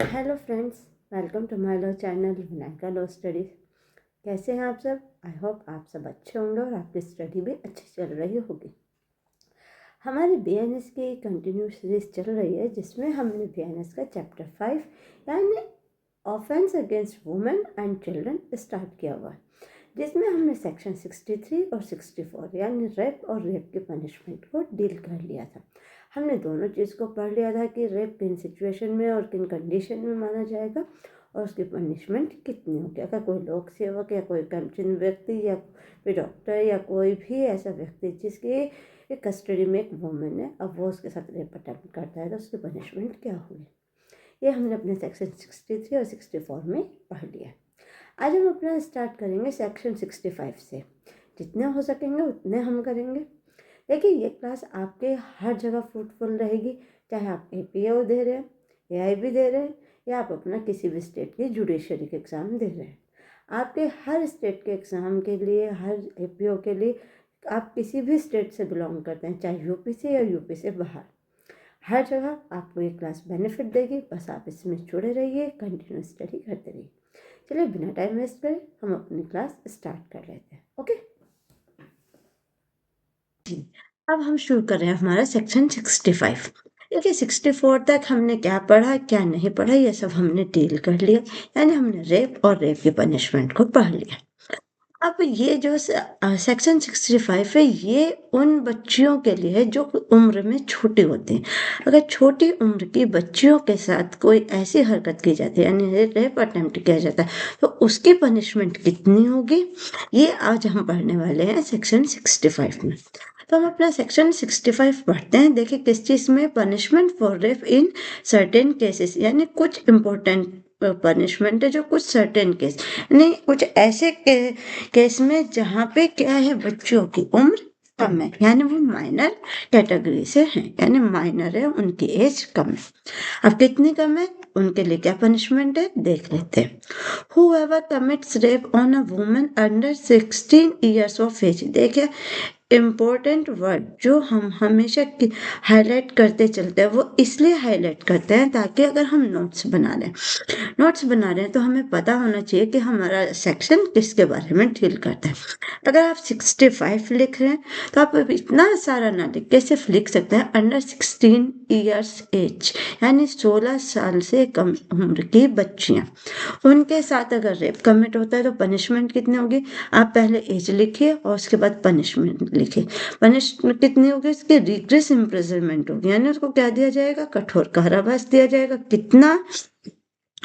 Hello friends, welcome to my law channel Vinayaka Law Studies. कैसे हैं आप सब? आई होप आप सब अच्छे होंगे और आपकी स्टडी भी अच्छी चल रही होगी। हमारी बीएनएस की कंटिन्यू सीरीज चल रही है जिसमें हमने बीएनएस का चैप्टर 5 यानी offence against women and children start किया हुआ है, जिसमें हमने सेक्शन 63 और 64 यानी रेप और रेप की पनिशमेंट को डील कर लिया था। हमने दोनों चीज़ को पढ़ लिया था कि रेप किन सिचुएशन में और किन कंडीशन में माना जाएगा और उसकी पनिशमेंट कितनी होगी। अगर कोई लोक सेवक या कोई कर्मचीन व्यक्ति या कोई डॉक्टर या कोई भी ऐसा व्यक्ति जिसकी कस्टडी में एक वुमेन है, अब वो उसके साथ रेप अटेम्प्ट करता है तो उसकी पनिशमेंट क्या होगी, ये हमने अपने सेक्शन 63 और 64 में पढ़ लिया। आज हम अपना स्टार्ट करेंगे सेक्शन 65 से। जितने हो सकेंगे उतने हम करेंगे। देखिए, ये क्लास आपके हर जगह फ्रूटफुल रहेगी, चाहे आप APO दे रहे हैं, AIB दे रहे हैं या आप अपना किसी भी स्टेट की जुडिशरी के एग्ज़ाम दे रहे हैं। आपके हर स्टेट के एग्ज़ाम के लिए, हर APO के लिए, आप किसी भी स्टेट से बिलोंग करते हैं, चाहे यूपी से या यूपी से बाहर, हर जगह आपको ये क्लास बेनिफिट देगी। बस आप इसमें जुड़े रहिए, कंटिन्यू स्टडी करते रहिए। चलिए बिना टाइम वेस्ट करें हम अपनी क्लास स्टार्ट कर लेते हैं। ओके, अब हम शुरू कर रहे हैं हमारा सेक्शन 65। देखिए, 64 तक हमने क्या पढ़ा क्या नहीं पढ़ा ये सब हमने डील कर लिया, यानी हमने रेप और रेप की पनिशमेंट को पढ़ लिया। अब ये जो सेक्शन 65 है ये उन बच्चियों के लिए है जो उम्र में छोटी होती हैं। अगर छोटी उम्र की बच्चियों के साथ कोई ऐसी हरकत की जाती है यानी रेप अटेम्प्ट किया जाता है तो उसकी पनिशमेंट कितनी होगी, ये आज हम पढ़ने वाले हैं सेक्शन 65 में। तो हम अपना सेक्शन 65 पढ़ते हैं। देखिए किस चीज़ में, punishment for rape in certain cases, यानी कुछ इम्पोर्टेंट पनिशमेंट है जो कुछ सर्टेन केस, यानी कुछ ऐसे केस में जहाँ पे क्या है, बच्चों की उम्र कम है, यानी वो माइनर कैटेगरी से हैं, यानी माइनर है, उनकी एज कम है। अब कितनी कम है, उनके लिए क्या पनिशमेंट है देख लेते हैं। Whoever commits rape on a woman under 16 years of age, देखिए इम्पोर्टेंट वर्ड जो हम हमेशा हाईलाइट करते चलते हैं, वो इसलिए हाईलाइट करते हैं ताकि अगर हम नोट्स बना रहे हैं तो हमें पता होना चाहिए कि हमारा सेक्शन किसके बारे में डील करता है। अगर आप 65 लिख रहे हैं तो आप इतना सारा ना लिख के सिर्फ लिख सकते हैं अंडर 16 ईयर्स एज, यानी 16 साल से कम उम्र की बच्चियां, उनके साथ अगर रेप कमिट होता है तो पनिशमेंट कितनी होगी। आप पहले एज लिखिए और उसके बाद पनिशमेंट लिखिए। पनिशमेंट कितनी होगी, उसकी रिग्रेस इम्प्रिजनमेंट होगी, यानी उसको क्या दिया जाएगा, कठोर कारावास दिया जाएगा। कितना,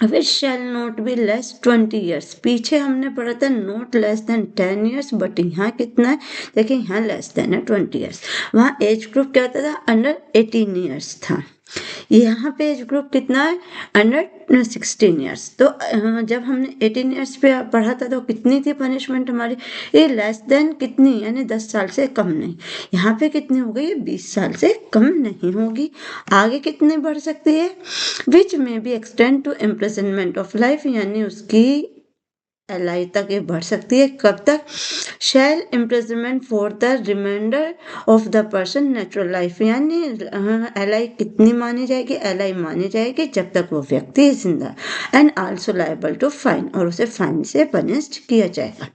which shall not be less 20 years. पीछे हमने पढ़ा था not less than 10 years, but यहाँ कितना है, देखिए यहाँ लेस देन है 20 ईयर्स। वहाँ एज ग्रुप क्या होता था, अंडर 18 ईयर्स था। यहाँ पे एज ग्रुप कितना है, अंडर 16 ईयर्स। तो जब हमने 18 ईयर्स पे पढ़ा था तो कितनी थी पनिशमेंट हमारी, ये लेस देन कितनी, यानी 10 साल से कम नहीं। यहाँ पे कितनी हो गई, 20 साल से कम नहीं होगी। आगे कितनी बढ़ सकती है, विच में be extend to imprisonment of life, यानी उसकी LI तक ये बढ़ सकती है। कब तक, shall imprisonment for the remainder of the person natural life, यानी LI कितनी मानी जाएगी, LI मानी जाएगी जब तक वो व्यक्ति जिंदा, and also liable to fine, और उसे फाइन से पनिश्ड किया जाएगा।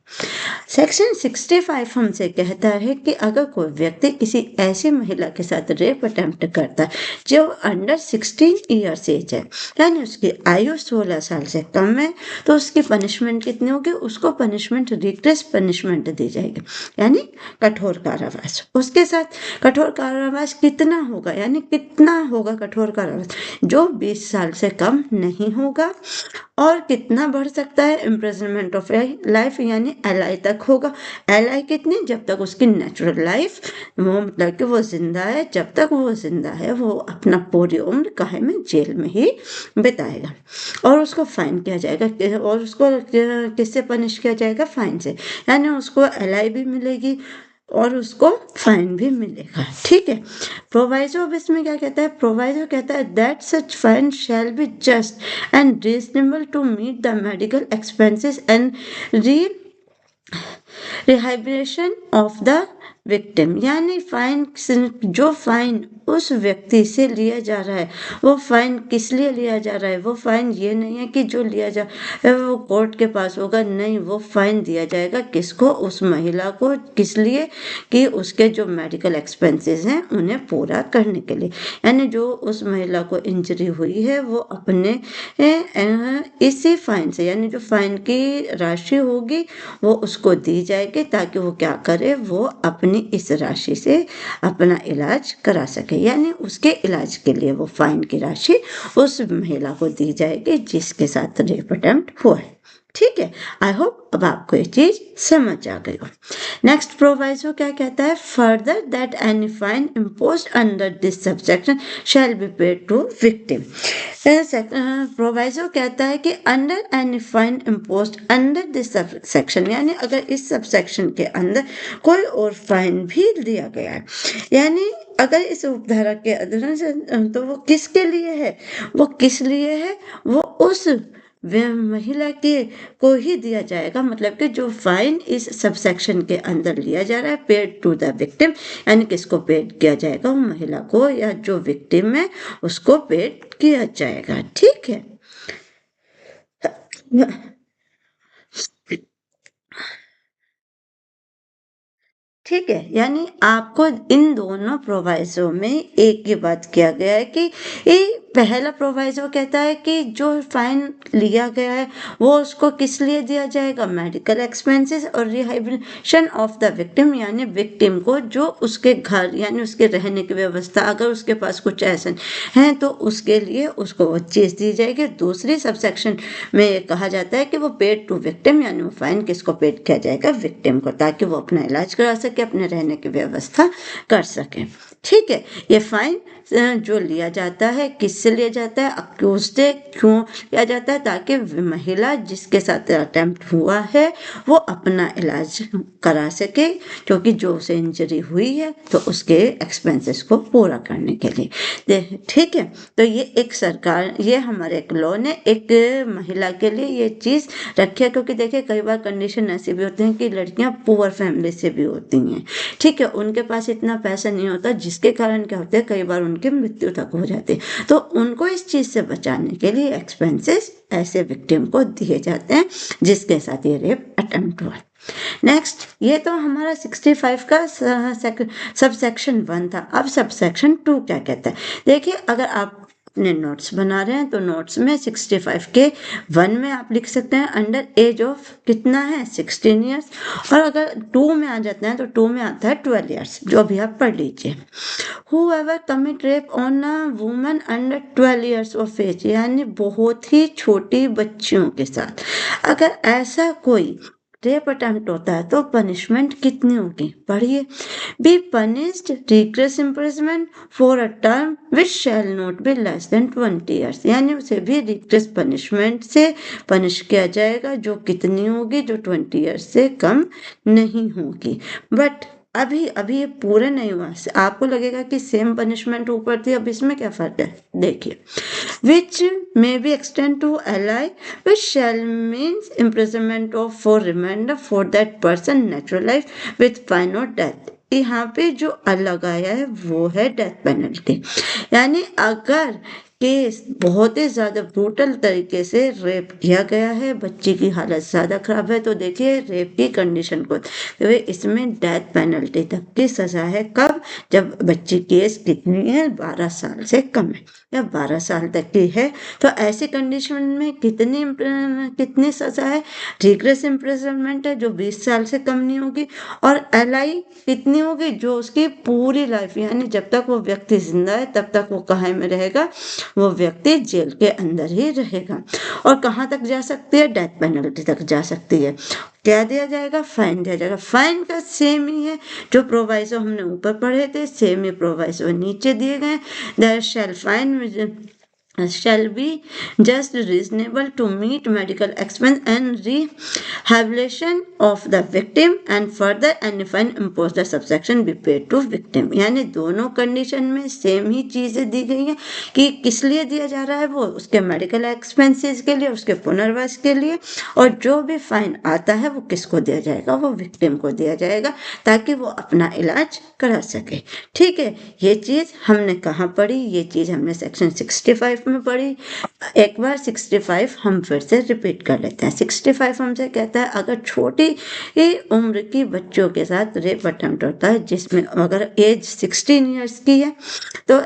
सेक्शन 65 हमसे कहता है कि अगर कोई व्यक्ति किसी ऐसी महिला के साथ रेप अटेम्प्ट करता है जो अंडर 16 ईयर्स एज है, यानी उसकी आयु 16 साल से कम है, तो उसकी पनिशमेंट कितनी होगी, उसको पनिशमेंट रिग्रेस पनिशमेंट दी जाएगी, यानी कठोर कारावास। उसके साथ कठोर कारावास कितना होगा, यानी कितना होगा कठोर कारावास, जो 20 साल से कम नहीं होगा। और कितना बढ़ सकता है, इम्प्रिजनमेंट ऑफ लाइफ, यानी LI तक होगा। LI कितनी, जब तक उसकी नेचुरल लाइफ, वो मतलब कि वो जिंदा है, जब तक वो जिंदा है वो अपना पूरी उम्र काहे में, जेल में ही बिताएगा। और उसको फाइन किया जाएगा, और उसको किससे पनिश किया जाएगा, फाइन से, यानी उसको LI भी मिलेगी और उसको फाइन भी मिलेगा। ठीक है। प्रोवाइजो अब इसमें क्या कहता है, प्रोवाइजो कहता है that such fine shall be just and reasonable to meet the medical expenses and rehabilitation of the victim, यानी फाइन, जो फाइन उस व्यक्ति से लिया जा रहा है वो फाइन किस लिए लिया जा रहा है। वो फाइन ये नहीं है कि जो लिया जा वो कोर्ट के पास होगा, नहीं, वो फाइन दिया जाएगा किसको, उस महिला को। किस लिए? कि उसके जो मेडिकल एक्सपेंसेस हैं उन्हें पूरा करने के लिए। यानी जो उस महिला को इंजरी हुई है वो अपने इसी फाइन से, यानी जो फाइन की राशि होगी वो उसको दी जाएगी, ताकि वो क्या करे, वो अपनी इस राशि से अपना इलाज करा सके। यानी उसके इलाज के लिए वो फाइन की राशि उस महिला को दी जाएगी जिसके साथ रेप अटेम्प्ट हुआ है। ठीक है, आई होप अब आपको ये चीज समझ आ गई हो। नेक्स्ट प्रोवाइजो क्या कहता है, further that any fine imposed under this subsection shall be paid to victim. Proviso कहता है कि under any fine imposed under this subsection, यानी अगर इस सबसेक्शन के अंदर कोई और फाइन भी दिया गया है, यानी अगर इस उपधारा के अधीन से, तो वो किसके लिए है, वो किस लिए है, वो उस महिला के को ही दिया जाएगा। मतलब कि जो फाइन इस सबसेक्शन के अंदर लिया जा रहा है, पेड टू द विक्टिम, यानी किसको पेड किया जाएगा, वो महिला को, या जो विक्टिम है उसको पेड किया जाएगा। ठीक है, ठीक है, यानी आपको इन दोनों प्रोवाइजो में एक ही बात किया गया है कि ये पहला प्रोवाइजो कहता है कि जो फाइन लिया गया है वो उसको किस लिए दिया जाएगा, मेडिकल एक्सपेंसेस और रिहेबिलिटेशन ऑफ द विक्टिम, यानी विक्टिम को जो उसके घर यानी उसके रहने की व्यवस्था, अगर उसके पास कुछ ऐसा है तो उसके लिए उसको वो चीज़ दी जाएगी। दूसरी सबसेक्शन में कहा जाता है कि वो पेड टू विक्टिम, यानी वो फाइन किसको पेड किया जाएगा, विक्टिम को, ताकि वो अपना इलाज करा सके, अपने रहने की व्यवस्था कर सके। ठीक है, ये फाइन जो लिया जाता है किससे लिया जाता है, अक्यूज से क्यों लिया जाता है, ताकि महिला जिसके साथ अटेम्प्ट हुआ है वो अपना इलाज करा सके, क्योंकि जो उसे इंजरी हुई है तो उसके एक्सपेंसेस को पूरा करने के लिए। ठीक है, तो ये एक सरकार, ये हमारे एक लॉ ने एक महिला के लिए ये चीज़ रखी है, क्योंकि देखिए कई बार कंडीशन ऐसी भी होती है कि लड़कियां पुअर फैमिली से भी होती हैं। ठीक है, उनके पास इतना पैसा नहीं होता, जिसके कारण क्या होता है, कई बार उनकी मृत्यु तक हो जाती है। तो उनको इस चीज़ से बचाने के लिए एक्सपेंसेस ऐसे विक्टिम को दिए जाते हैं जिसके साथ ये रेप अटेम्प्ट हुआ। नेक्स्ट, ये तो हमारा 65 का सब सेक्शन 1 था। अब सब सेक्शन 2 क्या कहता है, देखिए अगर आप अपने नोट्स बना रहे हैं तो नोट्स में 65 के 1 में आप लिख सकते हैं अंडर एज ऑफ कितना है, 16 ईयर्स। और अगर 2 में आ जाते हैं तो 2 में आता है 12 ईयर्स, जो अभी आप पढ़ लीजिए। Whoever commit rape on a woman under 12 years of age, यानी बहुत ही छोटी बच्चियों के साथ अगर ऐसा कोई रेप अटेम्प्ट होता है तो पनिशमेंट कितनी होगी, पढ़िए। Be punished rigorous imprisonment for a term which shall not be less than 20 years, यानी उसे भी रिग्रेस पनिशमेंट से पनिश किया जाएगा, जो कितनी होगी, जो 20 ईयर्स से कम नहीं होगी। बट अभी अभी ये पूरा नहीं हुआ, आपको लगेगा कि सेम पनिशमेंट ऊपर थी, अब इसमें क्या फर्क है, देखिए। Which may be extend to life which shall means imprisonment of for remainder for that person natural life with fine और डेथ। यहाँ पे जो अलग आया है वो है डेथ पेनल्टी, यानी अगर केस बहुत ही ज़्यादा ब्रूटल तरीके से रेप किया गया है, बच्ची की हालत ज़्यादा खराब है, तो देखिए रेप की कंडीशन को तो इसमें डेथ पेनल्टी तक की सज़ा है। कब, जब बच्ची की एज कितनी है, 12 साल से कम है या 12 साल तक की है, तो ऐसी कंडीशन में कितनी सज़ा है, रिग्रेस इम्प्रिजनमेंट है जो 20 साल से कम नहीं होगी, और एलआई कितनी होगी, जो उसकी पूरी लाइफ, यानी जब तक वो व्यक्ति जिंदा है तब तक वो कहाँ में रहेगा, वो व्यक्ति जेल के अंदर ही रहेगा। और कहाँ तक जा सकती है, डेथ पेनल्टी तक जा सकती है। क्या दिया जाएगा, फाइन दिया जाएगा। फाइन का सेम ही है, जो प्रोवाइजो हमने ऊपर पढ़े थे सेम ही प्रोवाइजो नीचे दिए गए। There shall fine shall be just reasonable to meet medical expense and rehabilitation of the victim and further and fine impose the subsection be paid to victim। यानी दोनों कंडीशन में सेम ही चीजें दी गई हैं कि किस लिए दिया जा रहा है, वो उसके मेडिकल एक्सपेंसेस के लिए, उसके पुनर्वास के लिए, और जो भी फाइन आता है वो किसको दिया जाएगा, वो विक्टिम को दिया जाएगा ताकि वो अपना इलाज करा सके। ठीक है, ये चीज हमने कहाँ पढ़ी, ये चीज हमने सेक्शन 65 में पढ़ी। एक बार 65 हम फिर से रिपीट कर लेते हैं। 65 हमसे कहता है अगर छोटी उम्र की बच्चों के साथ रेप अटेम्प्ट होता है जिसमें अगर एज 16 ईयर्स की है तो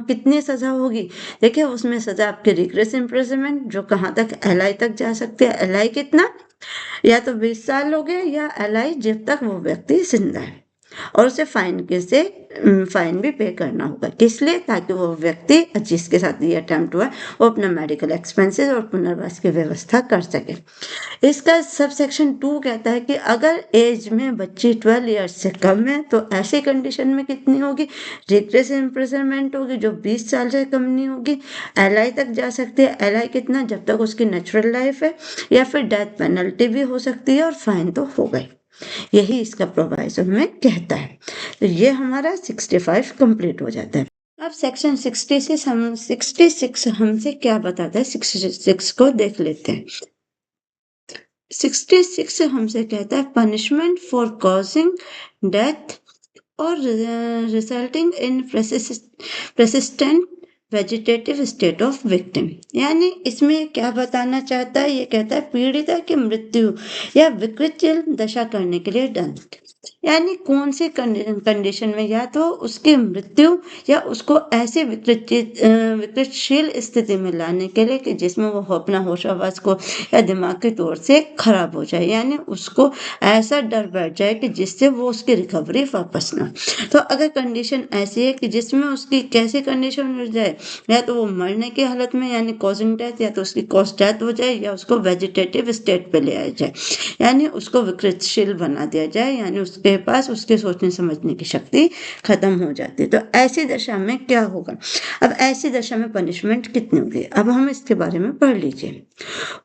कितनी सजा होगी। देखिए उसमें सजा आपके रिग्रेस इम्प्रिजनमेंट जो कहाँ तक LI तक जा सकती है। LI कितना, या तो 20 साल हो गए या LI जब तक वो व्यक्ति जिंदा है, और उसे फाइन भी पे करना होगा। किस लिए, ताकि वो व्यक्ति जिसके साथ ये अटेम्प्ट हुआ वो अपना मेडिकल एक्सपेंसेस और पुनर्वास की व्यवस्था कर सके। इसका सब सेक्शन 2 कहता है कि अगर एज में बच्ची 12 ईयर्स से कम है तो ऐसी कंडीशन में कितनी होगी, रिग्रेस इम्प्रिजनमेंट होगी जो 20 साल से कम नहीं होगी। LI तक जा सकती है। LI कितना, जब तक उसकी नेचुरल लाइफ है, या फिर डेथ पेनल्टी भी हो सकती है, और फाइन तो हो गई। यही इसका प्रोवाइजो में कहता है। तो ये हमारा 65 कंप्लीट हो जाता है। अब सेक्शन 66 हमसे क्या बताता है, 66 को देख लेते हैं। 66 हमसे कहता है पनिशमेंट फॉर कॉजिंग डेथ और resulting in persistent vegetative state of victim. यानी इसमें क्या बताना चाहता है, ये कहता है पीड़िता की मृत्यु या विकृत दशा करने के लिए दंड। यानी कौन सी कंडीशन में, या तो उसकी मृत्यु या उसको ऐसी विकृतशील स्थिति में लाने के लिए कि जिसमें वो अपना होशावास को या दिमागी तौर से खराब हो जाए, यानी उसको ऐसा डर बैठ जाए कि जिससे वो उसकी रिकवरी वापस ना। तो अगर कंडीशन ऐसी है कि जिसमें उसकी कैसी कंडीशन हो जाए, या तो वो मरने की हालत में यानी कॉजिंग डेथ, या तो उसकी कॉज डेथ हो जाए, या उसको वेजिटेटिव स्टेट पे ले आया जाए, यानी उसको विकृतशील बना दिया जाए, यानी उसके पास उसके सोचने समझने की शक्ति खत्म हो जाती है। तो ऐसी दशा में क्या होगा, अब ऐसी दशा में पनिशमेंट कितनी होगी, अब हम इसके बारे में पढ़ लीजिए।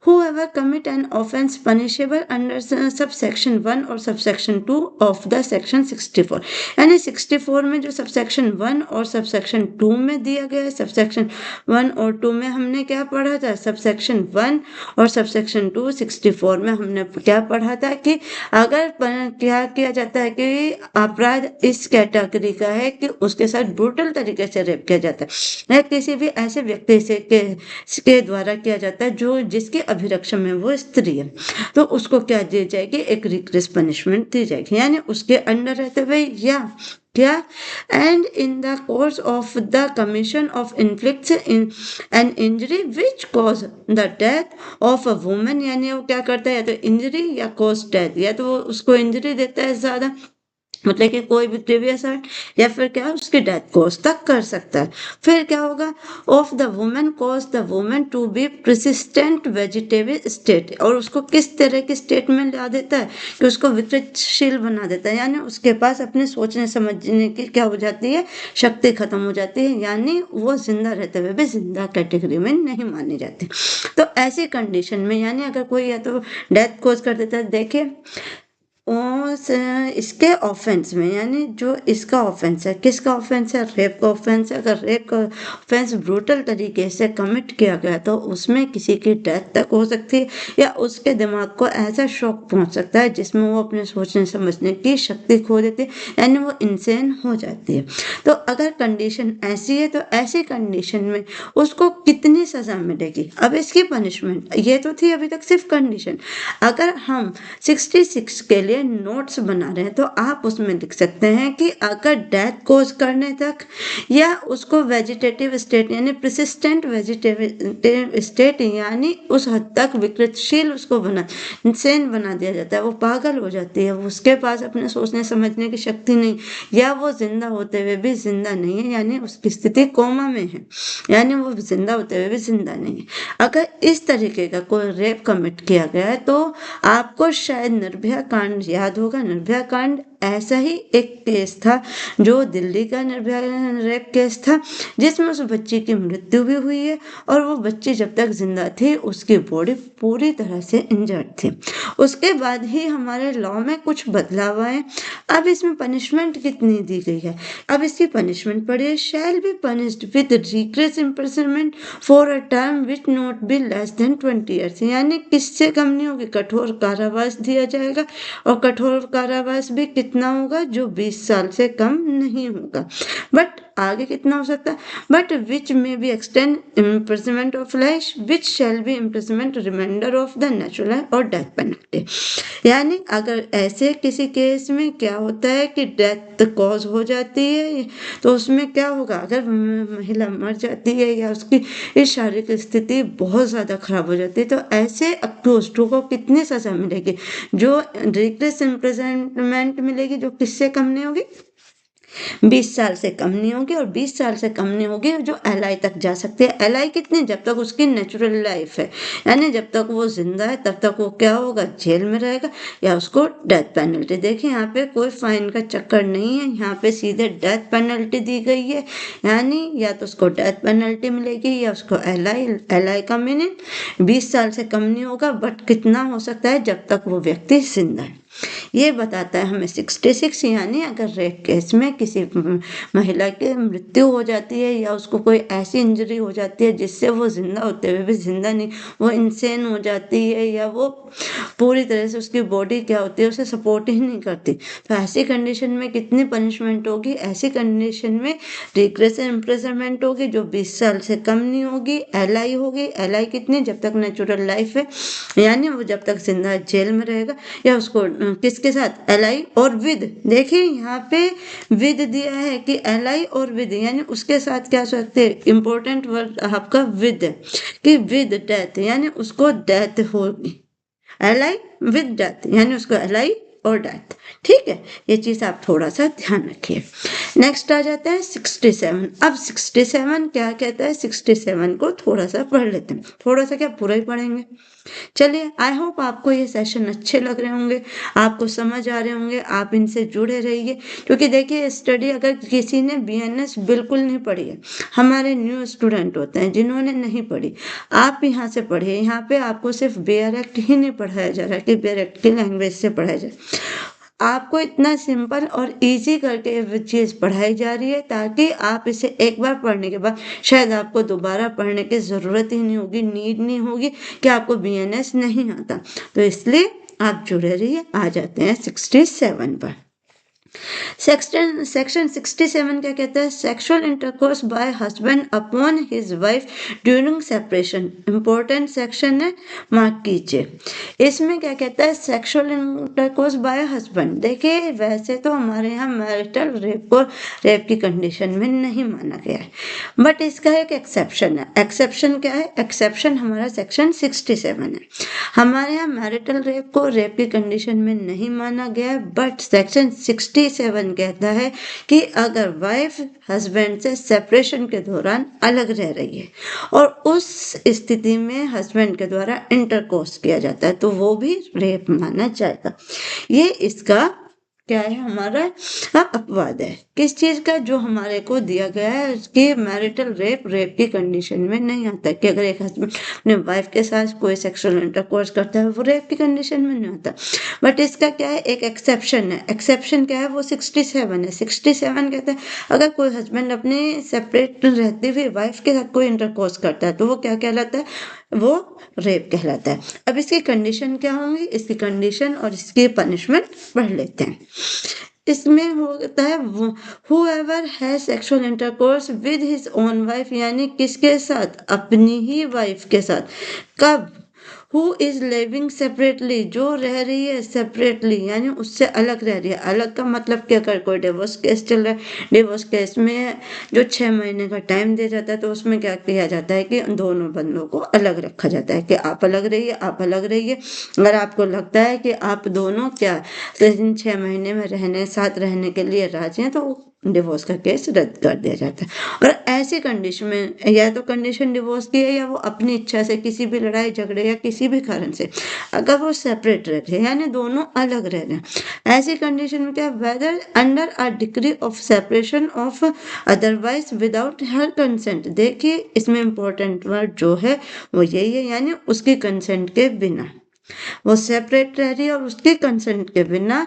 Whoever commit an offense punishable under subsection 1 और subsection 2 of the section 64, यानी 64 में जो subsection 1 और subsection 2 में दिया गया है, subsection 1 और 2 में हमने क्या पढ़ा था, subsection 1 और subsection 2 64 में हमने क्या पढ़ा था कि अगर क्या किया जाता है कि अपराध इस कैटेगरी का है कि उसके साथ ब्रूटल तरीके से रेप किया जाता है, या किसी भी ऐसे व्यक्ति से के द्वारा किया जाता है जो जिसकी अभिरक्षा में वो स्त्री है, तो उसको क्या दी जाएगी, एक रिग्रेस पनिशमेंट दी जाएगी, यानी उसके अंडर रहते हुए या क्या, and in the course of the commission of inflicts in an injury which cause the death of a woman, यानी वो क्या करता है, या तो इंजरी या कॉज डेथ, या तो वो उसको इंजरी देता है ज्यादा, मतलब कि कोई भी प्रीवियस एक्ट, या फिर क्या उसकी डेथ कोज तक कर सकता है। फिर क्या होगा, of the women cause the women to be persistent vegetative state, और उसको किस तरह की स्टेट में ला देता है कि उसको विकृतशील बना देता है, यानी उसके पास अपने सोचने समझने की क्या हो जाती है, शक्ति खत्म हो जाती है, यानी वो जिंदा रहते हुए भी जिंदा कैटेगरी में नहीं मानी जाती। तो ऐसी कंडीशन में, यानी अगर कोई या तो डेथ कोज कर देता है, देखिए इसके ऑफेंस में, यानी जो इसका ऑफेंस है, किसका ऑफेंस है, रेप का ऑफेंस है। अगर रेप का ऑफेंस ब्रूटल तरीके से कमिट किया गया तो उसमें किसी की डेथ तक हो सकती है, या उसके दिमाग को ऐसा शॉक पहुंच सकता है जिसमें वो अपने सोचने समझने की शक्ति खो देती है, यानी वो इंसेन हो जाती है। तो अगर कंडीशन ऐसी है तो ऐसी कंडीशन में उसको कितनी सजा मिलेगी। अब इसकी पनिशमेंट, ये तो थी अभी तक सिर्फ कंडीशन। अगर हम 66 के लिए नोट्स बना रहे हैं तो आप उसमें लिख सकते हैं कि अगर डेथ कोज करने तक या उसको वेजिटेटिव स्टेट यानी प्रेसिस्टेंट वेजिटेटिव स्टेट यानी उस हद तक विकृतशील उसको इंसेन बना दिया जाता है, वो पागल हो जाती है, वो उसके पास अपने सोचने समझने की शक्ति नहीं, या वो जिंदा होते हुए भी जिंदा नहीं है, यानी उसकी स्थिति कोमा में है, यानी वो जिंदा होते हुए भी जिंदा नहीं है। अगर इस तरीके का कोई रेप कमिट किया गया है तो आपको शायद निर्भया कांड याद होगा। निर्भया कांड ऐसा ही एक केस था जो दिल्ली का निर्भया रेप केस था, जिसमें उस बच्ची की मृत्यु भी हुई है और वो बच्ची जब तक जिंदा थी उसकी बॉडी पूरी तरह से इंजर्ड थी। उसके बाद ही हमारे लॉ में कुछ बदलाव आए। अब इसमें पनिशमेंट कितनी दी गई है? अब इसकी पनिशमेंट पड़ी है, shall be punished with rigorous imprisonment for a term which not be less than 20 years, यानी किससे कम नहीं होगी, कठोर कारावास दिया जाएगा। और कठोर कारावास भी कितना होगा? जो 20 साल से कम नहीं होगा। बट आगे कितना हो सकता है? बट विच में be extend imprisonment of life which shall be imprisonment remainder of the natural और डेथ पेनल्टी। यानी अगर ऐसे किसी केस में क्या होता है कि डेथ कॉज हो जाती है, तो उसमें क्या होगा? अगर महिला मर जाती है या उसकी इस शारीरिक स्थिति बहुत ज़्यादा खराब हो जाती है, तो ऐसे अक्यूज्ड को कितनी सजा मिलेगी? जो रिग्रेस इम्प्रिजनमेंट मिलेगी, जो किससे कम नहीं होगी? 20 साल से कम नहीं होगी, और 20 साल से कम नहीं होगी जो एलआई तक जा सकती है। एलआई कितनी? जब तक उसकी नेचुरल लाइफ है, यानी जब तक वो जिंदा है तब तक वो क्या होगा? जेल में रहेगा या उसको डेथ पेनल्टी। देखिए यहाँ पे कोई फाइन का चक्कर नहीं है, यहाँ पे सीधे डेथ पेनल्टी दी गई है, यानी या तो उसको डेथ पेनल्टी मिलेगी या उसको एलआई। एलआई का मीनिंग 20 साल से कम नहीं होगा, बट कितना हो सकता है? जब तक वो व्यक्ति जिंदा है। ये बताता है हमें 66, यानी अगर रेप केस में किसी महिला की मृत्यु हो जाती है या उसको कोई ऐसी इंजरी हो जाती है जिससे वो जिंदा होते हुए भी जिंदा नहीं, वो इंसेन हो जाती है या वो पूरी तरह से उसकी बॉडी क्या होती है, उसे सपोर्ट ही नहीं करती, तो ऐसी कंडीशन में कितनी पनिशमेंट होगी? ऐसी कंडीशन में रिग्रेस इम्प्रिजनमेंट होगी जो 20 साल से कम नहीं होगी। एलआई होगी, एलआई कितनी? जब तक नेचुरल लाइफ है, यानी वो जब तक जिंदा है जेल में रहेगा, या उसको किसके साथ? एलआई और विद। देखिए यहाँ पे विद दिया है कि एलआई और विद, यानी उसके साथ क्या सकते हैं? इंपॉर्टेंट वर्ड आपका विद है कि विद डेथ, यानी उसको डेथ होगी। एलआई विद डेथ, यानी उसको एलआई और डेथ। ठीक है, ये चीज आप थोड़ा सा ध्यान रखिए। नेक्स्ट आ जाता है 67। अब 67 क्या कहता है? 67 को थोड़ा सा पढ़ लेते हैं, थोड़ा सा क्या पूरा ही पढ़ेंगे। चलिए, आई होप आपको ये सेशन अच्छे लग रहे होंगे, आपको समझ आ रहे होंगे, आप इनसे जुड़े रहिए, क्योंकि देखिए स्टडी अगर किसी ने बीएनएस बिल्कुल नहीं पढ़ी है, हमारे न्यू स्टूडेंट होते हैं जिन्होंने नहीं पढ़ी, आप यहाँ से पढ़िए। यहाँ पे आपको सिर्फ बेयर एक्ट ही नहीं पढ़ाया जा रहा है कि बेयर एक्ट की लैंग्वेज से पढ़ाया जाए, आपको इतना सिंपल और इजी करके ये चीज़ पढ़ाई जा रही है ताकि आप इसे एक बार पढ़ने के बाद शायद आपको दोबारा पढ़ने की ज़रूरत ही नहीं होगी, नीड नहीं होगी कि आपको बीएनएस नहीं आता। तो इसलिए आप जुड़े रहिए। आ जाते हैं 67 पर। सेक्शन 67 क्या कहता है? Sexual intercourse bye husband upon his wife during separation. Important section है, मार्क कीजिए। इसमें क्या कहता है? Sexual intercourse bye husband. देखिए वैसे तो हमारे यहाँ मैरिटल रेप को रेप की कंडीशन में नहीं माना गया है, बट इसका एक एक्सेप्शन है। एक्सेप्शन क्या है? एक्सेप्शन हमारा सेक्शन 67 है। हमारे यहाँ मैरिटल रेप को रेप की कंडीशन में नहीं माना गया है, बट सेक्शन 67 कहता है कि अगर वाइफ हस्बैंड से सेपरेशन के दौरान अलग रह रही है और उस स्थिति में हस्बैंड के द्वारा इंटरकोर्स किया जाता है तो वो भी रेप माना जाएगा। ये इसका क्या है? हमारा अपवाद है। किस चीज का? जो हमारे को दिया गया है कि मैरिटल रेप रेप की कंडीशन में नहीं आता, कि अगर एक हस्बैंड अपने वाइफ के साथ कोई सेक्सुअल इंटरकोर्स करता है वो रेप की कंडीशन में नहीं आता। बट इसका क्या है? एक एक्सेप्शन है। एक्सेप्शन क्या है? वो 67 है। 67 कहता है अगर कोई हस्बैंड अपने सेपरेट रहते हुए वाइफ के साथ कोई इंटरकोर्स करता है तो वो क्या कहलाता है? वो रेप कहलाता है। अब इसकी कंडीशन क्या होंगी? इसकी कंडीशन और इसकी पनिशमेंट पढ़ लेते हैं। इसमें होता है whoever has sexual intercourse with his own wife, यानी किसके साथ? अपनी ही वाइफ के साथ। कब? हु इज लिविंग सेपरेटली, जो रह रही है सेपरेटली, यानी उससे अलग रह रही है। अलग का मतलब क्या? कर कोई डिवोर्स केस चल रहा है, डिवोर्स केस में जो 6 महीने का टाइम दिया जाता है तो उसमें क्या किया जाता है कि दोनों बंदों को अलग रखा जाता है कि आप अलग रहिए, आप अलग रहिए। अगर आपको लगता है कि आप दोनों क्या इन 6 महीने में साथ रहने के लिए राजी हैं तो डिवोर्स का केस रद्द कर दिया जाता है। और ऐसी कंडीशन में या तो कंडीशन डिवोर्स की है या वो अपनी इच्छा से किसी भी लड़ाई झगड़े या किसी भी कारण से अगर वो सेपरेट रह रहे हैं यानी दोनों अलग रह रहे हैं, ऐसी कंडीशन में क्या whether under a degree of separation of otherwise without her consent. देखिए इसमें इंपॉर्टेंट वर्ड जो है वो यही है, यानी उसकी कंसेंट के बिना वो सेपरेट रह रही है और उसके कंसेंट के बिना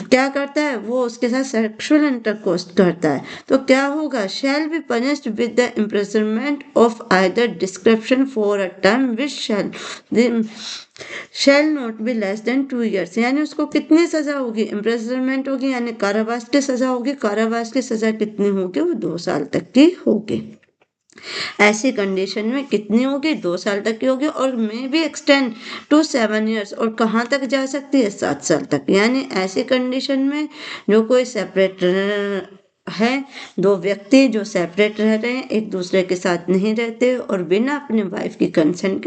क्या करता है वो उसके साथ सेक्सुअल इंटरकोर्स करता है, तो क्या होगा शैल be punished with the imprisonment of either description for a term which shall not be less then 2 years। यानी उसको कितनी सजा होगी, इम्प्रिजनमेंट होगी यानी कारावास की सजा होगी। कारावास की सजा कितनी होगी, वो 2 साल तक की होगी। ऐसी कंडीशन में कितनी होगी, 2 साल तक की होगी और may be extend to 7 years। और कहाँ तक जा सकती है, 7 साल तक। यानी ऐसी कंडीशन में जो कोई सेपरेट है, दो व्यक्ति जो सेपरेट रह रहे हैं, एक दूसरे के साथ नहीं रहते और बिना अपने वाइफ की कंसेंट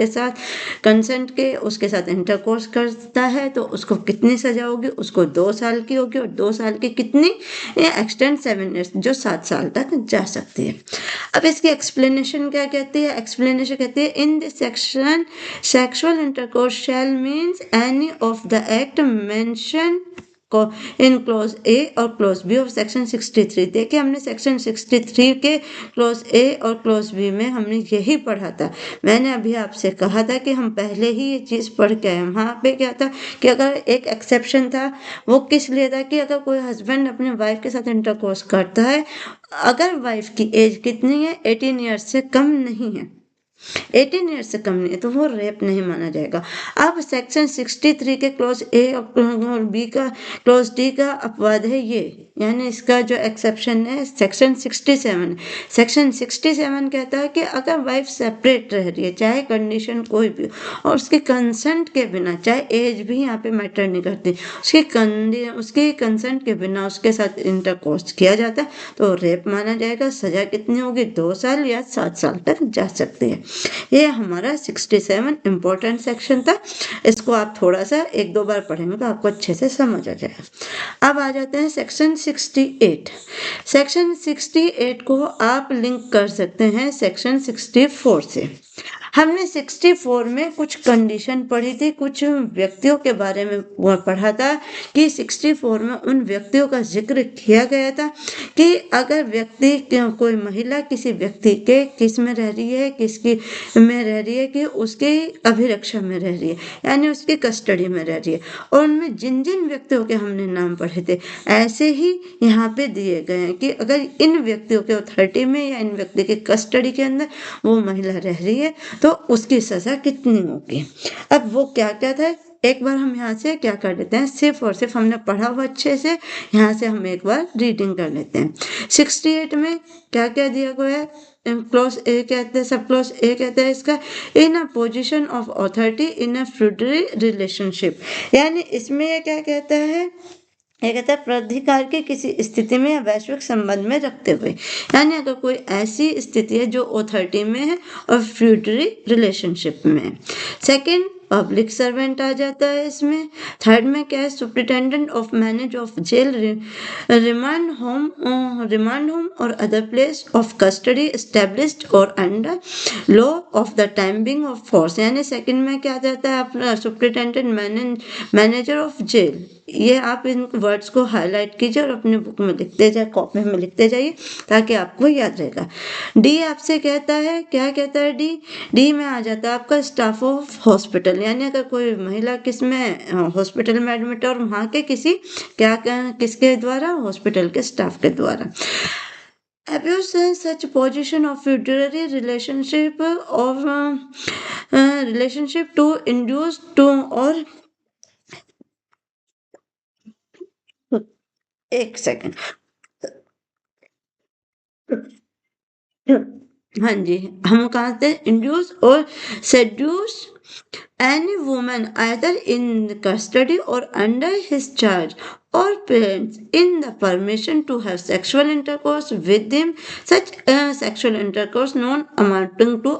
के उसके साथ इंटरकोर्स करता है, तो उसको कितनी सजा होगी, उसको 2 साल की होगी। और 2 साल की कितनी, एक्सटेंड 7 years, जो 7 साल तक जा सकती है। अब इसकी एक्सप्लेनेशन क्या कहती है, एक्सप्लेनेशन कहती है in this section sexual intercourse shall means any of the act mention in clause a और क्लोज बी ऑफ सेक्शन 63। देखिए हमने सेक्शन 63 के क्लोज ए और क्लोज बी में हमने यही पढ़ा था। मैंने अभी आपसे कहा था कि हम पहले ही ये चीज़ पढ़ के आए। वहाँ पे क्या था कि अगर एक एक्सेप्शन था, वो किस लिए था कि अगर कोई हस्बैंड अपने वाइफ के साथ इंटरकोर्स करता है, अगर वाइफ की एज कितनी है, 18 ईयर्स से कम नहीं है, 18 ईयर्स से कम नहीं है, तो वो रेप नहीं माना जाएगा। अब सेक्शन 63 के क्लोज ए और बी का क्लोज डी का अपवाद है ये, यानी इसका जो एक्सेप्शन है सेक्शन 67। सेक्शन 67 कहता है कि अगर वाइफ सेपरेट रह रही है, चाहे कंडीशन कोई भी और उसके कंसेंट के बिना, चाहे एज भी यहाँ पे मैटर नहीं करती, उसके कंसेंट के बिना उसके साथ इंटरकोर्स किया जाता है, तो रेप माना जाएगा। सजा कितनी होगी, 2 साल या 7 साल तक जा सकती है। ये हमारा 67 इम्पोर्टेंट सेक्शन था। इसको आप थोड़ा सा 1-2 बार पढ़ेंगे तो आपको अच्छे से समझ आ जाएगा। अब आ जाते हैं सेक्शन 68। सेक्शन 68 को आप लिंक कर सकते हैं सेक्शन 64 से। हमने 64 में कुछ कंडीशन पढ़ी थी, कुछ व्यक्तियों के बारे में पढ़ा था कि 64 में उन व्यक्तियों का जिक्र किया गया था कि अगर व्यक्ति कोई महिला किसी व्यक्ति के किस में रह रही है, किसकी में रह रही है कि उसकी अभिरक्षा में रह रही है, यानी उसकी कस्टडी में रह रही है। और उनमें जिन जिन व्यक्तियों के हमने नाम पढ़े थे, ऐसे ही यहाँ पे दिए गए हैं कि अगर इन व्यक्तियों के अथॉरिटी में या इन व्यक्ति के कस्टडी के अंदर वो महिला रह रही है, तो उसकी सजा कितनी होगी। अब वो क्या क्या था, एक बार हम यहाँ से क्या कर लेते हैं, सिर्फ और सिर्फ हमने पढ़ा हुआ अच्छे से, यहाँ से हम एक बार रीडिंग कर लेते हैं। 68 में क्या क्या दिया गया है, क्लॉज ए कहते हैं, सब क्लॉज ए कहते हैं इसका in a position of authority in a fiduciary relationship. यानी इसमें ये क्या कहता है, ये कहता है प्राधिकार की किसी स्थिति में या वैश्विक संबंध में रखते हुए, यानी अगर कोई ऐसी स्थिति है जो अथॉरिटी में है और फ्यूडरल रिलेशनशिप में। सेकंड पब्लिक सर्वेंट आ जाता है इसमें। थर्ड में क्या है, superintendent of manage of jail, remand home और other place of custody established और under law of the timing of force. यानी सेकंड में क्या जाता है अपना सुप्रिटेंडेंट मैनेजर ऑफ जेल। ये आप इन वर्ड्स को हाईलाइट कीजिए और अपनी बुक में लिखते जाए, कॉपी में लिखते जाइए ताकि आपको याद रहेगा। डी आपसे कहता है, क्या कहता है डी में आ जाता है आपका स्टाफ ऑफ हॉस्पिटल, यानी अगर कोई महिला किस में हॉस्पिटल में एडमिट है और वहाँ के किसके द्वारा, हॉस्पिटल के स्टाफ के द्वारा। Abuse such position of futurary relationship to induce to or एक सेकंड, हाँ जी, हम कहाँ थे, इंड्यूस और seduces any woman either in custody or under his charge or parents in the permission to have sexual intercourse with him, such sexual intercourse known amounting to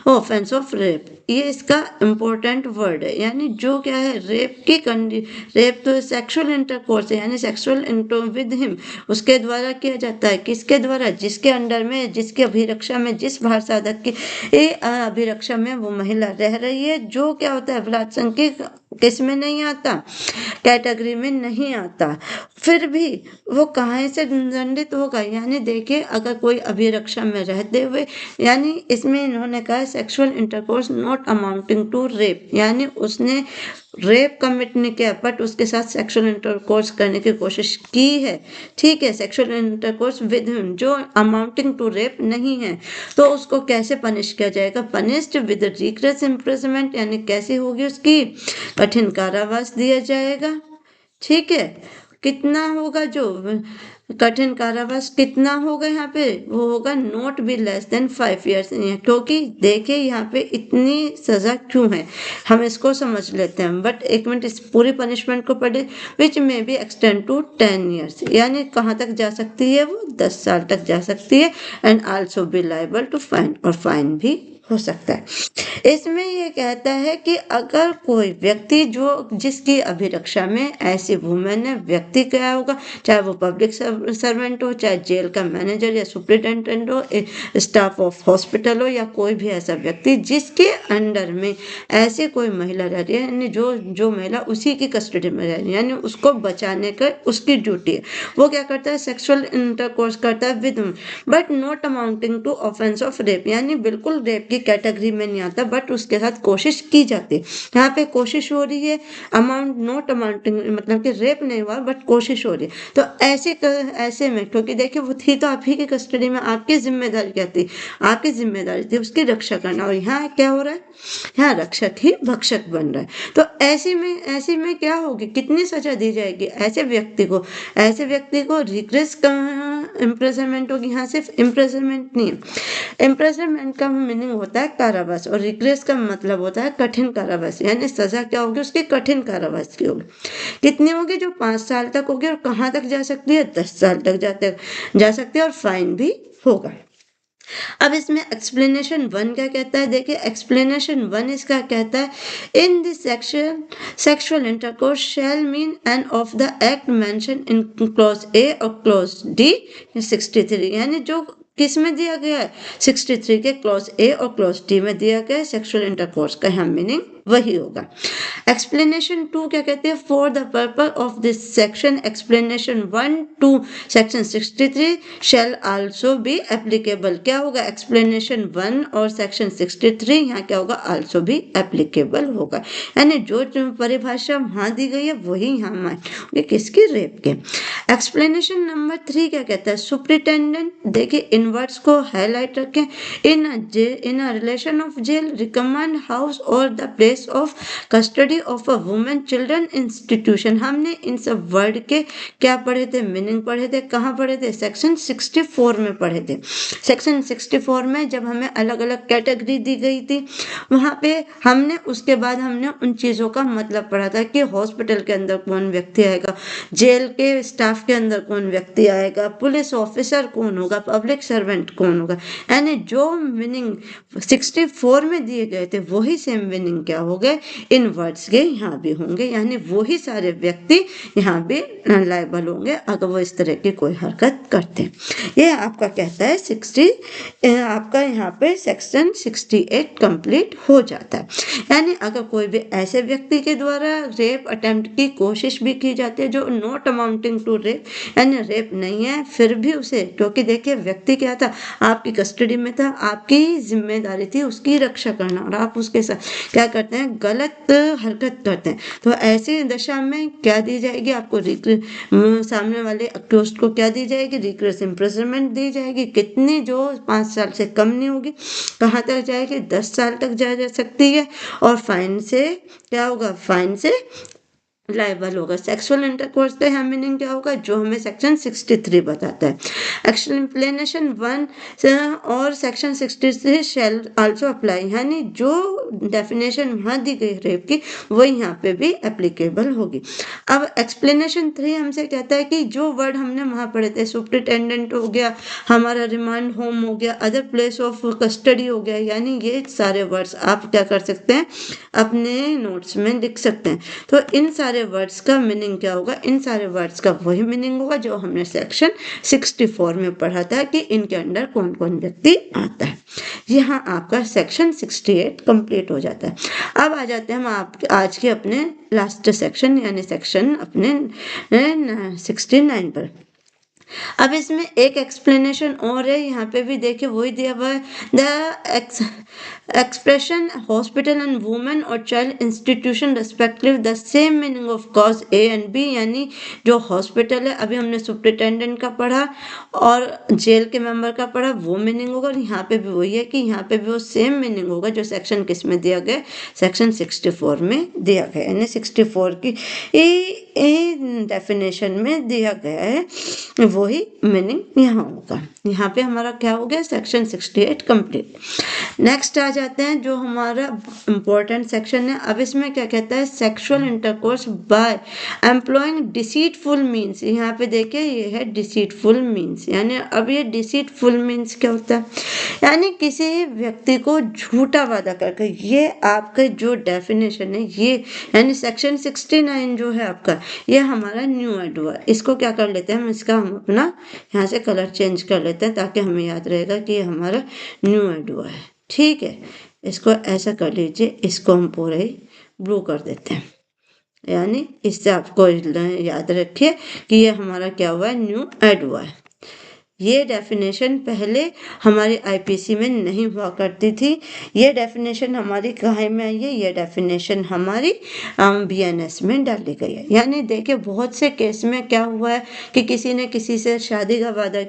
offense of rape. ये इसका important word है, यानी जो क्या है rape की rape तो sexual intercourse है, यानी सेक्सुअल इंटर विद हिम उसके द्वारा किया जाता है। किसके द्वारा? जिसके अंडर में, जिसकी अभिरक्षा में, जिस भार साधक की अभिरक्षा में वो महिला रह रही है, जो क्या होता है बलात्संग की किस में नहीं आता, कैटेगरी में नहीं आता, फिर भी वो कहाँ से दंडित होगा? यानी देखिए, अगर कोई अभिरक्षा में रहते हुए, यानी इसमें इन्होंने कहा sexual intercourse not amounting to rape, यानी उसने रेप कमिट नहीं किया बट उसके साथ सेक्सुअल इंटरकोर्स करने की कोशिश की है, ठीक है, सेक्सुअल इंटरकोर्स विद हिम जो अमाउंटिंग टू रेप नहीं है, तो उसको कैसे पनिश किया जाएगा? पनिश्ड विद रिग्रेस इम्प्रिजनमेंट, यानी कैसी होगी उसकी? कठिन कारावास दिया जाएगा, ठीक है। कितना होगा? जो कठिन कारावास कितना होगा यहाँ पे? वो होगा not be less then 5 years, क्योंकि देखिए यहाँ पे इतनी सजा क्यों है, हम इसको समझ लेते हैं। बट एक मिनट, इस पूरी पनिशमेंट को पढ़े, विच में बी एक्सटेंड टू 10 years, यानी कहाँ तक जा सकती है वो? 10 साल तक जा सकती है। And also be liable to fine, और फाइन भी हो सकता है। इसमें ये कहता है कि अगर कोई व्यक्ति जो जिसकी अभिरक्षा में ऐसी वुमेन है, व्यक्ति क्या होगा, चाहे वो पब्लिक सर्वेंट हो, चाहे जेल का मैनेजर या सुप्रिटेंडेंट हो, स्टाफ ऑफ हॉस्पिटल हो, या कोई भी ऐसा व्यक्ति जिसके अंडर में ऐसी कोई महिला रह रही है, यानी जो महिला उसी की कस्टडी में रह रही है, यानी उसको बचाने का उसकी ड्यूटी है, वो क्या करता है? सेक्सुअल इंटरकोर्स करता है with, but not amounting to offence of rape, यानी बिल्कुल रेप की कैटेगरी में नहीं आता, बट उसके साथ कोशिश की जाती है। यहाँ पे कोशिश हो रही है, अमाउंट नॉट अमाउंटिंग, मतलब कि रेप नहीं हुआ बट कोशिश हो रही है। तो ऐसे में, क्योंकि देखिए वो थी तो आप ही की कस्टडी में, आपकी जिम्मेदारी क्या थी? आपकी जिम्मेदारी थी उसकी रक्षा करना, और यहाँ क्या हो रहा है? यहाँ रक्षक ही भक्षक बन रहा है। तो ऐसे में क्या होगी? कितनी सजा दी जाएगी ऐसे व्यक्ति को? ऐसे व्यक्ति को रिग्रेस इम्प्रिजनमेंट होगी। यहाँ सिर्फ इम्प्रिजनमेंट नहीं है, इम्प्रिजनमेंट का मीनिंग होता है कारावास, और रिग्रेस का मतलब होता है कठिन कारावास, यानी सजा क्या होगी उसकी? कठिन कारावास की होगी। कितनी होगी? जो 5 साल तक होगी, और कहाँ तक जा सकती है? 10 साल तक जा सकती है, और फाइन भी होगा। अब इसमें एक्सप्लेनेशन 1 क्या कहता है? देखिए एक्सप्लेनेशन 1 इसका कहता है, in this section sexual intercourse shall mean and of the act mention in clause A और क्लॉज डी 63, यानी जो किस में दिया गया है? 63 के क्लॉज ए और क्लॉज डी में दिया गया है। सेक्सुअल इंटरकोर्स का यहाँ मीनिंग वही होगा। एक्सप्लेनेशन 2 क्या कहते हैं? For the purpose of this section explanation 1 to section 63 shell also be applicable. क्या होगा? एक्सप्लेनेशन 1 और सेक्शन 63 यहाँ क्या होगा? आल्सो भी एप्लीकेबल होगा, यानी जो परिभाषा वहां दी गई है वही यहाँ होगी, किसकी? रेप के। एक्सप्लेनेशन नंबर 3 क्या कहता है? सुप्रिटेंडेंट, देखिए इन वर्ड्स को हाईलाइट रखें, in a relation of jail, remand house और the place of custody of a women children institution. हमने इन सब वर्ड के क्या पढ़े थे? मीनिंग पढ़े थे। कहाँ पढ़े थे? सेक्शन 64 में पढ़े थे। सेक्शन 64 में जब हमें अलग अलग कैटेगरी दी गई थी, वहाँ पे हमने उसके बाद हमने उन चीज़ों का मतलब पढ़ा था कि हॉस्पिटल के अंदर कौन व्यक्ति आएगा, जेल के स्टाफ के अंदर कौन व्यक्ति आएगा, पुलिस ऑफिसर कौन होगा, पब्लिक सर्वेंट कौन होगा, यानी जो मीनिंग 64 में दिए गए थे वही सेम मीनिंग क्या हो गए? इन वर्ड्स के यहाँ भी होंगे, यानी वही सारे व्यक्ति यहाँ भी लायबल होंगे अगर वो इस तरह की कोई हरकत करते हैं। ये आपका कहता है 60, आपका यहाँ पे सेक्शन 68 कंप्लीट हो जाता है। यानी अगर कोई भी ऐसे व्यक्ति के द्वारा रेप अटेम्प्ट की कोशिश भी की जाती है जो नॉट अमाउंटिंग टू रेप, यानी रेप नहीं है, फिर भी उसे, क्योंकि देखिए व्यक्ति क्या था? आपकी कस्टडी में था, आपकी जिम्मेदारी थी उसकी रक्षा करना, और आप उसके साथ क्या करते हैं? गलत हरकत करते हैं। तो ऐसी दशा में क्या दी जाएगी आपको? सामने वाले अक्यूज्ड को क्या दी जाएगी? रिग्रेस इम्प्रिजनमेंट दी जाएगी। कितनी? जो 5 साल से कम नहीं होगी। कहाँ तक जाएगी? 10 साल तक जा सकती है। और फाइन से क्या होगा? फाइन से लाइबल होगा। सेक्सुअल इंटरकोर्स का यहाँ मीनिंग क्या होगा, जो हमें सेक्शन 63 बताता है। एक्सप्लेनेशन 1 और सेक्शन 63 शेल आल्सो अप्लाई, यानी जो डेफिनेशन वहाँ दी गई रेप की वही यहाँ पे भी एप्लीकेबल होगी। अब एक्सप्लेनेशन 3 हमसे कहता है कि जो वर्ड हमने वहाँ पढ़े थे, सुप्रिटेंडेंट हो गया, हमारा रिमांड होम हो गया, अदर प्लेस ऑफ कस्टडी हो गया, यानी ये सारे वर्ड्स आप क्या कर सकते हैं, अपने नोट्स में लिख सकते हैं। तो इन सारे वर्ड्स का मीनिंग क्या होगा, इन सारे वर्ड्स का वही मीनिंग होगा जो हमने सेक्शन 64 में पढ़ा था कि इनके अंडर कौन कौन व्यक्ति आता है। यहाँ आपका सेक्शन 68 कंप्लीट हो जाता है। अब आ जाते हैं हम आप आज के अपने लास्ट सेक्शन यानी सेक्शन अपने 69 पर। अब इसमें एक एक्सप्लेनेशन और है, यहाँ पे भी देखिए वही दिया हुआ है, the expression hospital and women और child institution respective the same meaning of clause a and b, यानी जो हॉस्पिटल है अभी हमने सुप्रिटेंडेंट का पढ़ा और जेल के मेंबर का पढ़ा, वो मीनिंग होगा, और यहाँ पे भी वही है कि यहाँ पे भी वो सेम मीनिंग होगा जो सेक्शन किस में दिया गया, सेक्शन 64 में दिया गया, यानी 64 की डेफिनेशन में दिया गया है, वही मीनिंग यहाँ होगा। यहाँ पे हमारा क्या हो गया, सेक्शन 68 कंप्लीट। नेक्स्ट आ जाते हैं जो हमारा इंपॉर्टेंट सेक्शन है। अब इसमें क्या कहता है, sexual intercourse by employing deceitful means. यहाँ पे देखिए ये है डिसीटफुल मीन्स, यानी अब ये डिसीटफुल मीन्स क्या होता है, यानी किसी व्यक्ति को झूठा वादा करके, ये आपका जो डेफिनेशन है ये, यानी सेक्शन 69 जो है आपका, ये हमारा न्यू एड हुआ। इसको क्या कर लेते हैं हम, इसका हम अपना यहाँ से कलर चेंज कर लेते हैं ताकि हमें याद रहेगा कि ये हमारा न्यू एड हुआ है। ठीक है, इसको ऐसा कर लीजिए, इसको हम पूरा ही ब्लू कर देते हैं, यानी इससे आपको याद रखिए कि ये हमारा क्या हुआ है, न्यू एड हुआ है। ये डेफिनेशन पहले हमारी आईपीसी में नहीं हुआ करती थी। ये डेफिनेशन हमारी कहाँ में आई है, ये डेफिनेशन हमारी बीएनएस में डाली गई है। यानी देखिए बहुत से केस में क्या हुआ है कि किसी ने किसी से शादी का वादा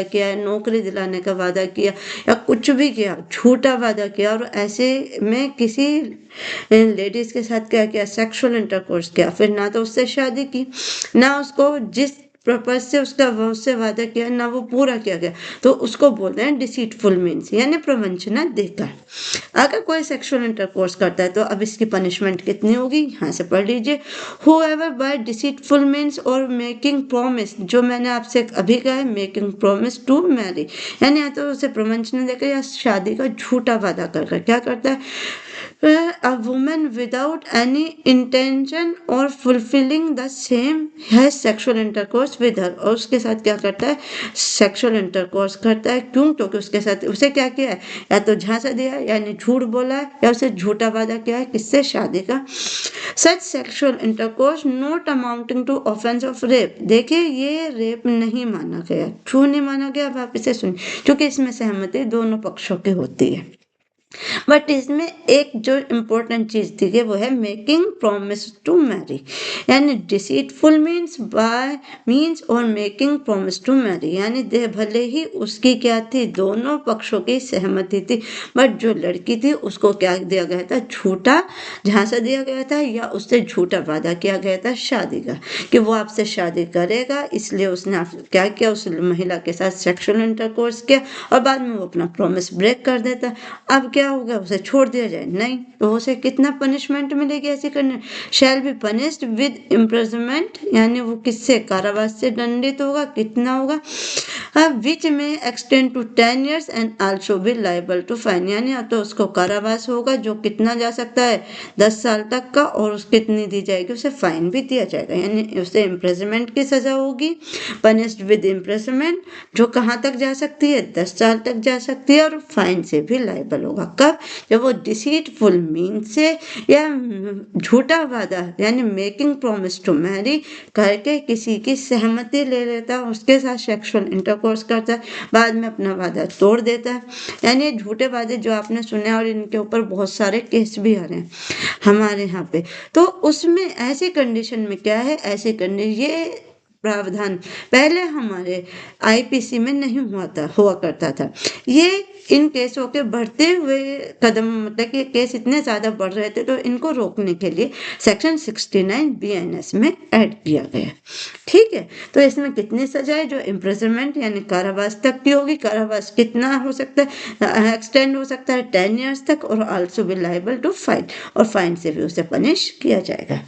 किया, नौकरी दिलाने का वादा किया या कुछ भी किया, झूठा वादा किया, और ऐसे में किसी लेडीज के साथ क्या किया, सेक्सुअल इंटरकोर्स किया, फिर ना तो उससे शादी की, ना उसको जिस पर्पज से उससे वादा किया ना वो पूरा किया गया, तो उसको बोलते हैं डिसीटफुल मीन्स, यानी प्रवंचना देकर। अगर कोई सेक्सुअल इंटरकोर्स करता है तो अब इसकी पनिशमेंट कितनी होगी, यहाँ से पढ़ लीजिए। whoever by deceitful means और मेकिंग प्रॉमिस, जो मैंने आपसे अभी कहा है, मेकिंग प्रॉमिस टू मैरी, यानी या तो उसे प्रवंचना देकर या शादी का झूठा वादा कर क्या करता है, a woman without any intention or fulfilling the same has sexual intercourse with her, और उसके साथ क्या करता है, सेक्सुअल इंटरकोर्स करता है। क्यों, क्योंकि उसके साथ उसे क्या किया है, या तो झांसा दिया यानी झूठ बोला है, या उसे झूठा वादा किया है, किससे, शादी का। Such sexual intercourse not amounting to offence of rape, देखिए ये रेप नहीं माना गया, क्यों नहीं माना गया, अब आप इसे सुनिए, क्योंकि इसमें सहमति दोनों पक्षों की होती है। बट इसमें एक जो इम्पोर्टेंट चीज थी कि वो है मेकिंग प्रॉमिस टू मैरी, यानी डिसीटफुल मीन्स बाय मीन्स और मेकिंग प्रॉमिस टू मैरी, यानी दे भले ही उसकी क्या थी, दोनों पक्षों की सहमति थी, बट जो लड़की थी उसको क्या दिया गया था, झूठा झांसा दिया गया था, या उससे झूठा वादा किया गया था शादी का, कि वो आपसे शादी करेगा, इसलिए उसने क्या किया, उस महिला के साथ सेक्सुअल इंटरकोर्स किया और बाद में वो अपना प्रॉमिस ब्रेक कर देता। अब क्या होगा, उसे छोड़ दिया जाए, नहीं, तो उसे कितना पनिशमेंट मिलेगी ऐसे करने, शैल बी पनिश्ड विद इम्प्रिजनमेंट, यानी वो किससे, कारावास से दंडित होगा, कितना होगा, which may extend to 10 years and also be liable to fine, यानी या तो उसको कारावास होगा जो कितना जा सकता है 10 साल तक का, और उसको कितनी दी जाएगी, उसे फाइन भी दिया जाएगा, यानी उसे इम्प्रिजनमेंट की सजा होगी, पनिश्ड विद इम्प्रिजनमेंट जो कहाँ तक जा सकती है, 10 साल तक जा सकती है, और फाइन से भी लाइबल होगा। कब, जब वो डिसीटफुल मीन से या झूठा वादा यानी मेकिंग प्रॉमिस टू मैरी करके किसी की सहमति ले लेता है, उसके साथ सेक्सुअल इंटरकोर्स करता है, बाद में अपना वादा तोड़ देता है, यानी झूठे वादे जो आपने सुने और इनके ऊपर बहुत सारे केस भी आ रहे हैं हमारे यहाँ पे। तो उसमें ऐसी कंडीशन में क्या है, ऐसी कंडीशन ये प्रावधान पहले हमारे आईपीसी में नहीं हुआ करता था। ये इन केसों के बढ़ते हुए कदम, मतलब कि केस इतने ज़्यादा बढ़ रहे थे, तो इनको रोकने के लिए सेक्शन 69 बीएनएस में ऐड किया गया। ठीक है, तो इसमें कितनी सजा है? जो इम्प्रिजनमेंट यानी कारावास तक की होगी। कारावास कितना हो सकता है? एक्सटेंड हो सकता है 10 ईयर्स तक, और also be liable to fine, और फाइन से भी उसे पनिश किया जाएगा।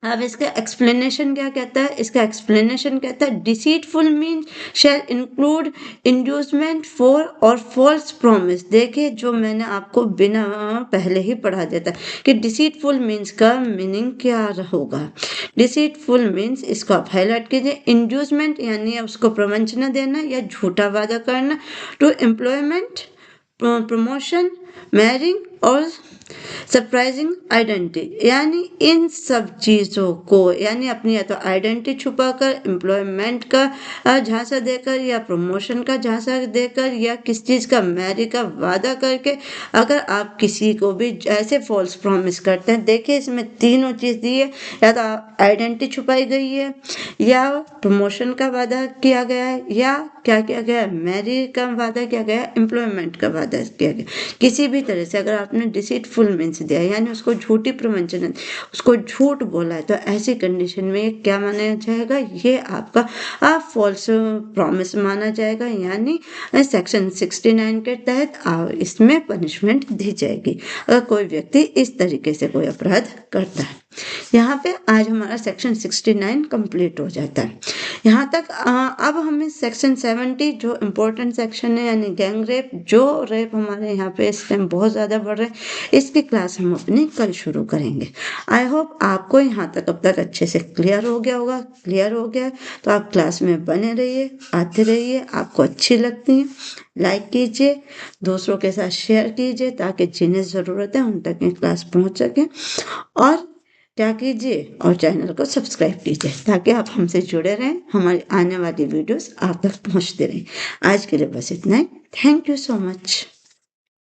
अब इसका एक्सप्लेनेशन क्या कहता है? इसका एक्सप्लेनेशन कहता है deceitful mean shall include inducement for और फॉल्स प्रॉमिस। देखिए, जो मैंने आपको बिना पहले ही पढ़ा देता कि डिसीटफुल मीन्स का मीनिंग क्या होगा। डिसीटफुल मीन्स, इसको आप हाईलाइट कीजिए। इंड्यूसमेंट यानी उसको प्रवंचना देना या झूठा वादा करना। टू एम्प्लॉयमेंट, प्रमोशन, मैरिंग और सरप्राइजिंग आइडेंटिटी, यानी इन सब चीज़ों को, यानी अपनी या तो आइडेंटिटी छुपाकर, एम्प्लॉयमेंट का झांसा देकर, या प्रमोशन का झांसा देकर, या किस चीज़ का, मैरी का वादा करके, अगर आप किसी को भी ऐसे फॉल्स प्रॉमिस करते हैं। देखिए, इसमें तीनों चीज़ दी है, या तो आइडेंटिटी छुपाई गई है, या प्रमोशन का वादा किया गया है, या क्या किया गया है, मैरी का वादा किया गया है, एम्प्लॉयमेंट का वादा किया गया। किसी भी तरह से अगर आपने डिसीटफुल मीन्स दिया, यानी उसको झूठी प्रवंचना, उसको झूठ बोला है, तो ऐसी कंडीशन में ये क्या माना जाएगा? ये आपका फॉल्स प्रॉमिस माना जाएगा, यानी सेक्शन 69 के तहत इसमें पनिशमेंट दी जाएगी अगर कोई व्यक्ति इस तरीके से कोई अपराध करता है। यहाँ पे आज हमारा सेक्शन 69 कंप्लीट हो जाता है। यहाँ तक अब हमें सेक्शन 70 जो इम्पोर्टेंट सेक्शन है, यानी गैंग रेप, जो रेप हमारे यहाँ पे इस टाइम बहुत ज़्यादा बढ़ रहा है, इसकी क्लास हम अपनी कल शुरू करेंगे। आई होप आपको यहाँ तक अब तक अच्छे से क्लियर हो गया होगा। क्लियर हो गया तो आप क्लास में बने रहिए, आते रहिए। आपको अच्छी लगती हैं, लाइक कीजिए, दूसरों के साथ शेयर कीजिए, ताकि जिन्हें ज़रूरत है उन तक ये क्लास पहुँच सके। और क्या कीजिए, और चैनल को सब्सक्राइब कीजिए, ताकि आप हमसे जुड़े रहें, हमारी आने वाली वीडियोस आप तक पहुंचते रहें। आज के लिए बस इतना ही। Thank you so much.